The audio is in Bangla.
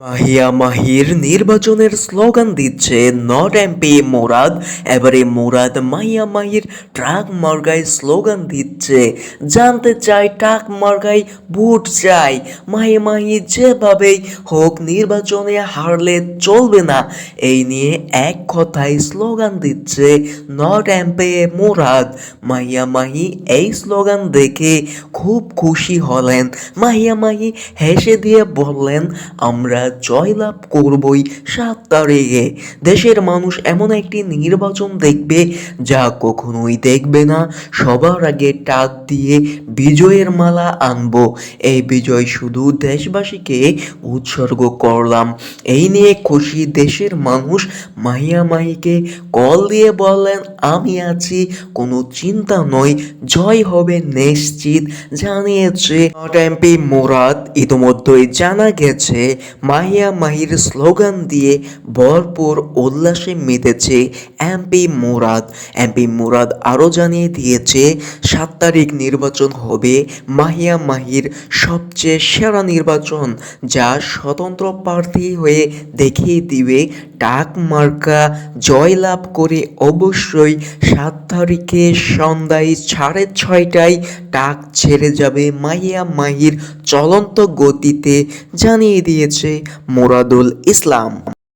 মাহিয়া মাহির নির্বাচনের স্লোগান দিচ্ছে নট এমপি মুরাদ। এবারে মুরাদ মাহিয়া মাহির ট্রাক মার্কায় স্লোগান দিচ্ছে, জানতে চাই ট্রাক মার্কায় ভোট চাই। মাহিয়া মাহি যেভাবেই হোক নির্বাচনে হারলে চলবে না, এই নিয়ে এক কথায় স্লোগান দিচ্ছে নট এমপি মুরাদ। মাহিয়া মাহি এই স্লোগান দেখে খুব খুশি হলেন। মাহিয়া মাহি হেসে দিয়ে বললেন, আমরা জয়লাভ করবই 7 তারিখে। দেশের মানুষ এমন একটি নির্বাচন দেখবে যা কখনোই দেখবে না। সবার আগে টাক দিয়ে বিজয়ের মালা আনবো। এই বিজয় শুধু দেশবাসীকে উৎসর্গ করলাম। এই নিয়ে খুশি দেশের মানুষ মাহিয়া মাহিকে কল দিয়ে বললেন, আমি আছি, কোনো চিন্তা নয়, জয় হবে নিশ্চিত। জানিয়েছে নট এমপি মুরাদ। ইতোমধ্যেই জানা গেছে মাহিয়া মাহির স্লোগান দিয়ে ভরপুর উল্লাসে মেতেছে এমপি মুরাদ। এমপি মুরাদ আরও জানিয়ে দিয়েছে 7 তারিখ নির্বাচন হবে মাহিয়া মাহির সবচেয়ে সেরা নির্বাচন, যা স্বতন্ত্র প্রার্থী হয়ে দেখিয়ে দিবে টাক মার্কা জয়লাভ করে অবশ্যই 7 তারিখে সন্ধ্যায় 6:30টায় টাক ছেড়ে যাবে মাহিয়া মাহির চলন্ত গতিতে, জানিয়ে দিয়েছে মুরাদুল ইসলাম।